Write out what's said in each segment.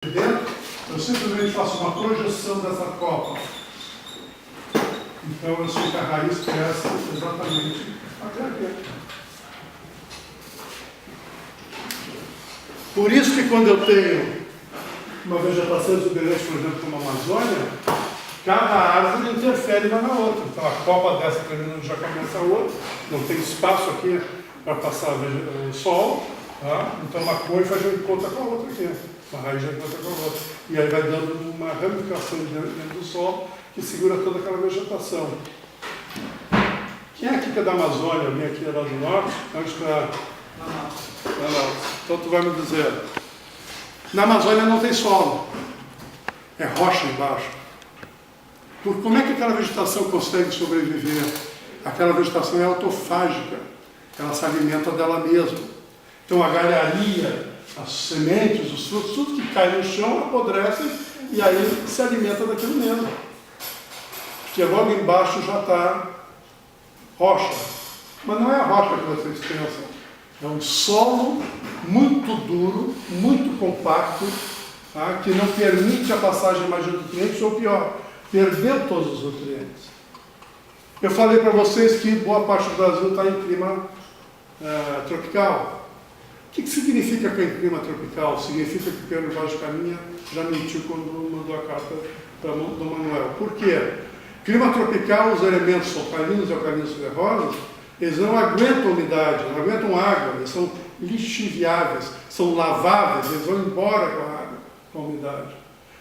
dentro, eu simplesmente faço uma projeção dessa copa. Então eu sei que a raiz cresce exatamente até aqui. Por isso que quando eu tenho uma vegetação exuberante, por exemplo, como a Amazônia, cada árvore interfere uma na outra. Então a copa dessa terminando já começa a outra, não tem espaço aqui para passar o sol, tá? Então uma coifa já encontra com a outra aqui. Uma raiz já encontra com a outra. E aí vai dando uma ramificação dentro do solo que segura toda aquela vegetação. Quem é aqui que é da Amazônia? Alguém aqui é lá do norte? Onde está? Não. Então tu vai me dizer. Na Amazônia não tem solo. É rocha embaixo. Como é que aquela vegetação consegue sobreviver? Aquela vegetação é autofágica. Ela se alimenta dela mesma. Então a galharia, as sementes, os frutos, tudo que cai no chão apodrece e aí se alimenta daquilo mesmo. Porque logo embaixo já está rocha. Mas não é a rocha que vocês pensam. É um solo muito duro, muito compacto, tá? Que não permite a passagem mais de nutrientes, ou pior, perdeu todos os nutrientes. Eu falei para vocês que boa parte do Brasil está em clima tropical. O que significa que é em clima tropical? Significa que o Pedro Vaz de Caminha já mentiu quando mandou a carta para do Manuel. Por quê? Clima tropical, os elementos alcalinos e alcalinos ferrosos, eles não aguentam umidade, não aguentam água, eles são lixiviáveis, são laváveis, eles vão embora com a água, com a umidade.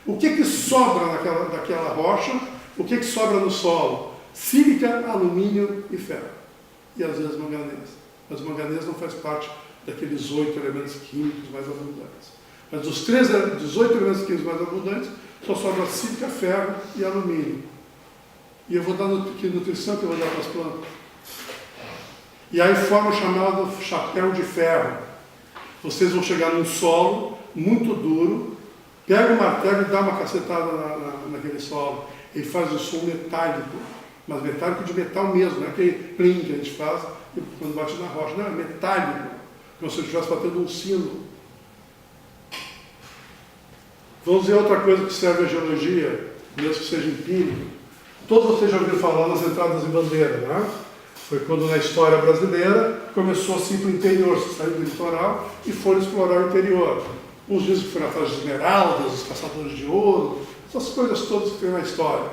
O que sobra daquela rocha? O que sobra no solo? Sílica, alumínio e ferro. E às vezes manganês. Mas o manganês não faz parte daqueles 8 elementos químicos mais abundantes. Mas dos 8 elementos químicos mais abundantes, só sobra sílica, ferro e alumínio. E eu vou dar que nutrição que eu vou dar para as plantas. E aí forma o chamado chapéu de ferro. Vocês vão chegar num solo muito duro, pega o martelo e dá uma cacetada naquele solo. Ele faz o som metálico, mas metálico de metal mesmo, não é aquele plim que a gente faz quando bate na rocha. Não, é metálico, como se eu estivesse batendo um sino. Vamos ver outra coisa que serve a geologia, mesmo que seja empírico. Todos vocês já ouviram falar nas entradas de bandeira, né? Foi quando na história brasileira começou assim para o interior, se saiu do litoral e foram explorar o interior. Uns dizem que foram atrás de esmeraldas, os caçadores de ouro, essas coisas todas que tem na história.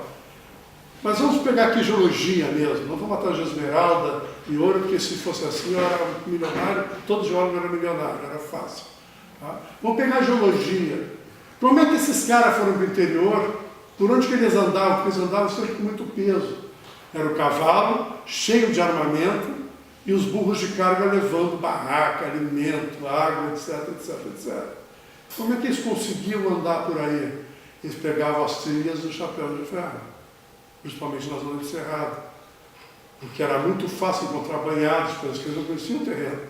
Mas vamos pegar aqui geologia mesmo, não vamos atrás de esmeralda e ouro, porque se fosse assim eu era milionário, todo geólogo era milionário, era fácil. Tá? Vamos pegar geologia. Como é que esses caras foram para o interior? Por onde que eles andavam? Porque eles andavam sempre com muito peso. Era o cavalo, cheio de armamento, e os burros de carga levando barraca, alimento, água, etc, etc, etc. Como é que eles conseguiam andar por aí? Eles pegavam as trilhas do chapéu de ferro, principalmente na zona de Cerrado, porque era muito fácil encontrar banhados, porque eles não conheciam o terreno.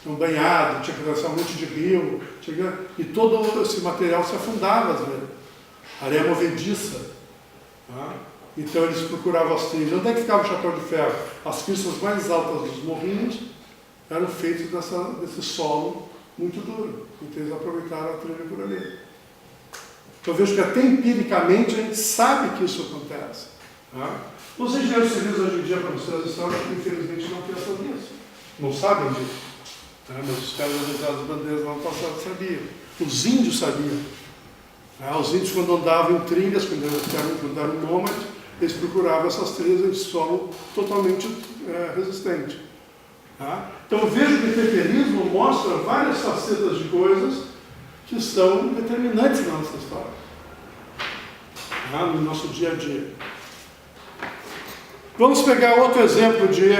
Então, banhado, tinha que atravessar um monte de rio, e todo esse material se afundava às vezes. Areia movediça. Tá? Então eles procuravam as trilhas. Onde é que ficava o chapéu de ferro? As cristas mais altas dos morrinhos eram feitas desse solo muito duro. Então eles aproveitaram a trilha por ali. Então eu vejo que até empiricamente a gente sabe que isso acontece. Tá? Os engenheiros civis hoje em dia, para mostrar as histórias, infelizmente não pensam nisso. Não sabem disso. Tá? Mas os caras das entradas bandeiras lá no passado sabiam. Os índios sabiam. Os índios, quando andavam em trilhas, quando eram nômades, eles procuravam essas trilhas em solo totalmente resistente. Tá? Então eu vejo que o temperismo mostra várias facetas de coisas que são determinantes na nossa história, tá? No nosso dia a dia. Vamos pegar outro exemplo de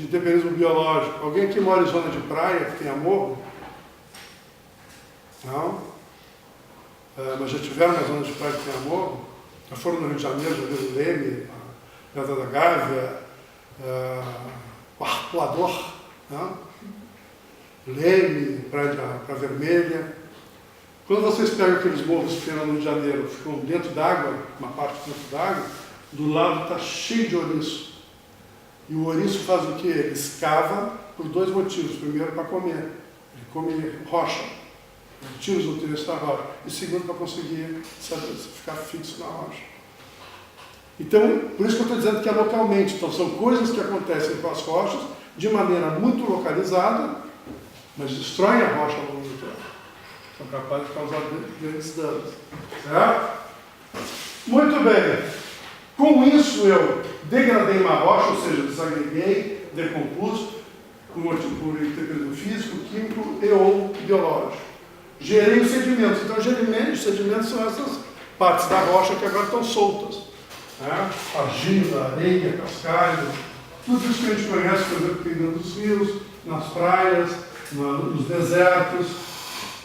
temperismo biológico. Alguém aqui mora em zona de praia, que tenha morro? Não? Mas já tiveram na zona de praia que tem morro? Já foram no Rio de Janeiro, já viram Leme, Pedra da Gávea, o Arpoador, Leme, Praia Vermelha. Quando vocês pegam aqueles morros que tem lá no Rio de Janeiro, ficam dentro d'água, uma parte dentro d'água, do lado está cheio de ouriço. E o ouriço faz o quê? Ele escava por 2 motivos. Primeiro, para comer. Ele come rocha, tira os nutrientes da rocha. E segundo, para conseguir ficar fixo na rocha. Então, por isso que eu estou dizendo que é localmente. Então, são coisas que acontecem com as rochas de maneira muito localizada, mas destroem a rocha ao longo do tempo. São capazes de causar grandes danos. Certo? Muito bem. Com isso, eu degradei uma rocha, ou seja, desagreguei, decompus, por interesse físico, químico e ou biológico. Gerei os sedimentos. Então, os sedimentos são essas partes da rocha que agora estão soltas. Argila, areia, cascalho, tudo isso que a gente conhece, por exemplo, dentro dos rios, nas praias, nos desertos.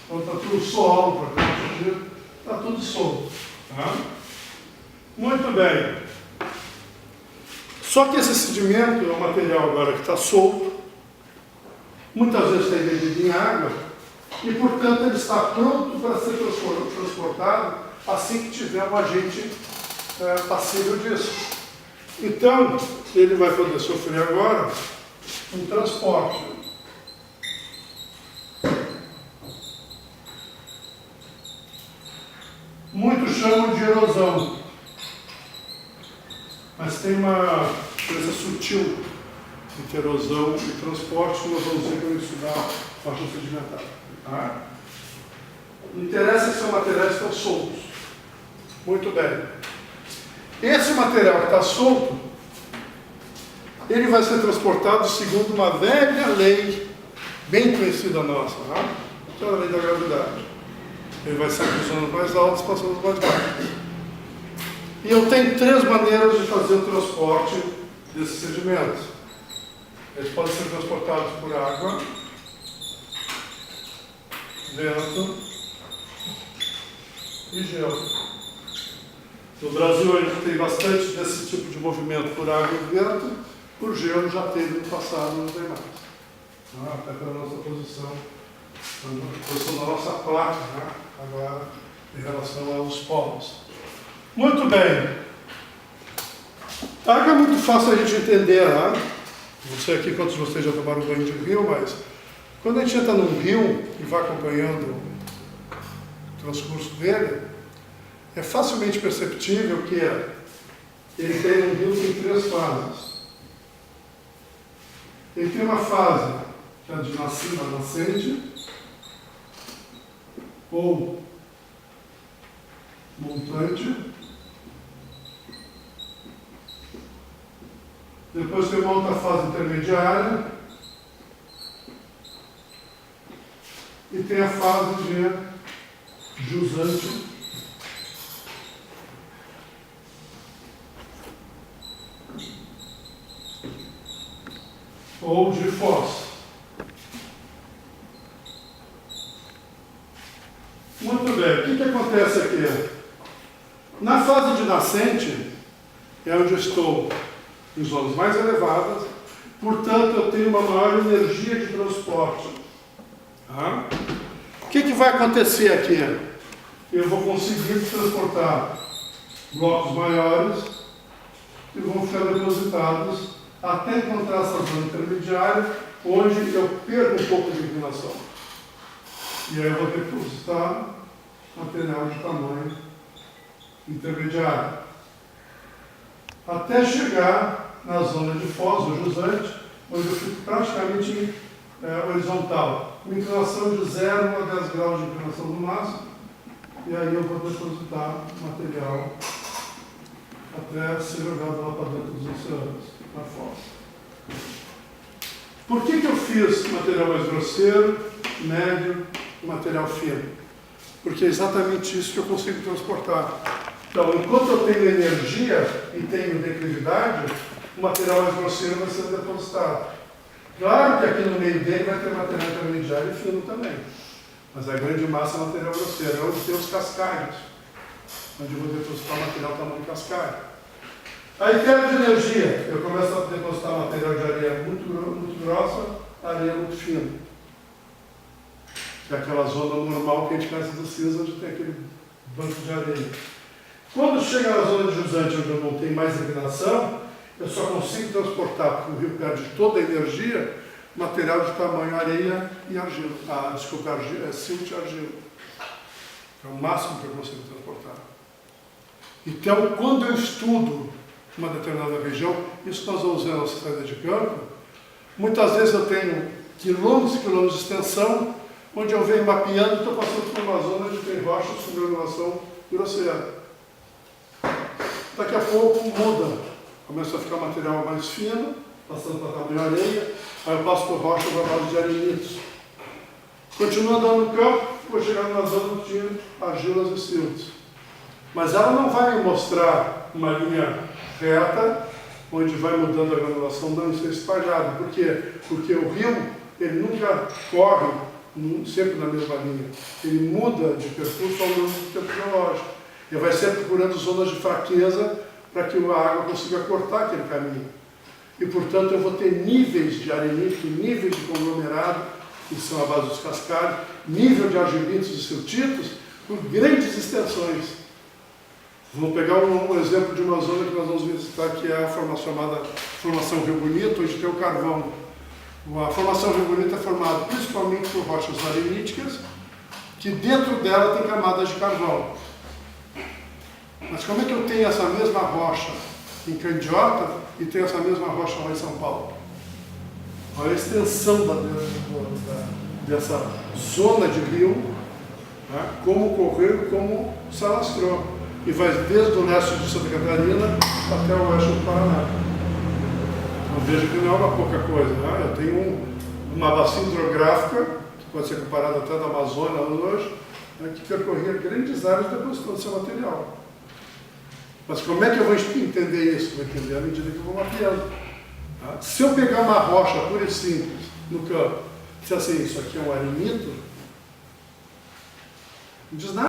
Então está tudo solo, para está tudo solto. Muito bem. Só que esse sedimento é um material agora que está solto, muitas vezes está embebido em água, e portanto ele está pronto para ser transportado assim que tiver um agente passível disso. Então, ele vai poder sofrer agora um transporte. Muitos chamam de erosão, mas tem uma coisa sutil entre erosão e transporte que nós vamos ver quando estudar rocha sedimentar. Não interessa que são materiais que estão soltos. Muito bem. Esse material que está solto, ele vai ser transportado segundo uma velha lei, bem conhecida nossa, que é a lei da gravidade. Ele vai sempre dos zonas mais altas, passando os mais baixos. E eu tenho 3 maneiras de fazer o transporte desses sedimentos. Eles podem ser transportados por água, vento e gelo. No Brasil a gente tem bastante desse tipo de movimento por água e vento, por gelo já teve no passado nos demais. Até pela nossa posição da nossa placa, agora em relação aos polos. Muito bem. A água é muito fácil a gente entender, Não sei aqui quantos de vocês já tomaram banho de rio, mas quando a gente entra num rio e vai acompanhando o transcurso dele, é facilmente perceptível que ele tem um rio que tem 3 fases. Ele tem uma fase que é de nascente, ou montante. Depois tem uma outra fase intermediária. E tem a fase de jusante. Ou de foz. Muito bem, o que acontece aqui? Na fase de nascente, é onde eu estou em zonas mais elevadas, portanto eu tenho uma maior energia de transporte. O que vai acontecer aqui? Eu vou conseguir transportar blocos maiores que vão ficar depositados até encontrar essa zona intermediária, onde eu perco um pouco de inclinação. E aí eu vou depositar material de tamanho intermediário. Até chegar na zona de foz, ou jusante, onde eu fico praticamente horizontal. Uma inclinação de 0 a 10 graus de inclinação no máximo. E aí eu vou depositar material até ser jogado lá para dentro dos oceanos, na foz. Por que eu fiz material mais grosseiro, médio e material fino? Porque é exatamente isso que eu consigo transportar. Então, enquanto eu tenho energia e tenho declividade, o material mais grosseiro vai ser depositado. Claro que aqui no meio dele vai ter material intermediário e fino também. Mas a grande massa é material grosseiro, é onde tem os cascalhos, onde eu vou depositar material tamanho cascalho. Aí, queda de energia, eu começo a depositar material de areia muito grossa, areia muito fina. Que é aquela zona normal que a gente conhece do cinza, onde tem aquele banco de areia. Quando chega na zona de jusante, onde eu não tenho mais inclinação, eu só consigo transportar, porque o rio perde toda a energia, material de tamanho areia e argila. Desculpa, silt e argila. É o máximo que eu consigo transportar. Então, quando eu estudo uma determinada região, isso nós vamos ver na nossa saída de campo, muitas vezes eu tenho quilômetros e quilômetros de extensão, onde eu venho mapeando e estou passando por uma zona de tem rochas com granulação grosseira. Daqui a pouco muda, começa a ficar material mais fino, passando para tamanho areia, aí eu passo por rocha para base de arenitos. Continuo andando no campo, vou chegar numa zona de argilas e siltos. Mas ela não vai me mostrar uma linha reta, onde vai mudando a granulação, não, isso é espalhado. Por quê? Porque o rio, ele nunca corre sempre na mesma linha. Ele muda de percurso ao longo do tempo geológico. Ele vai sempre procurando zonas de fraqueza para que a água consiga cortar aquele caminho. E, portanto, eu vou ter níveis de arenito, níveis de conglomerado, que são a base dos cascalhos, nível de argilitos e siltitos, por grandes extensões. Vamos pegar um exemplo de uma zona que nós vamos visitar, que é a chamada Formação Rio Bonito, onde tem o carvão. A Formação Rio Bonito é formada principalmente por rochas areníticas, que dentro dela tem camadas de carvão. Mas como é que eu tenho essa mesma rocha em Candiota e tenho essa mesma rocha lá em São Paulo? Olha a extensão dessa zona de rio, né? Como correu, como se alastrou. E vai desde o leste de Santa Catarina até o oeste do Paraná. Então veja que não é uma pouca coisa, né? Eu tenho uma bacia hidrográfica, que pode ser comparada até da Amazônia hoje, né, que percorria grandes áreas da construção do seu material. Mas como é que eu vou entender isso? Vou entender à medida que eu vou mapeando. Tá? Se eu pegar uma rocha pura e simples no campo, se assim, isso aqui é um arenito, não diz nada.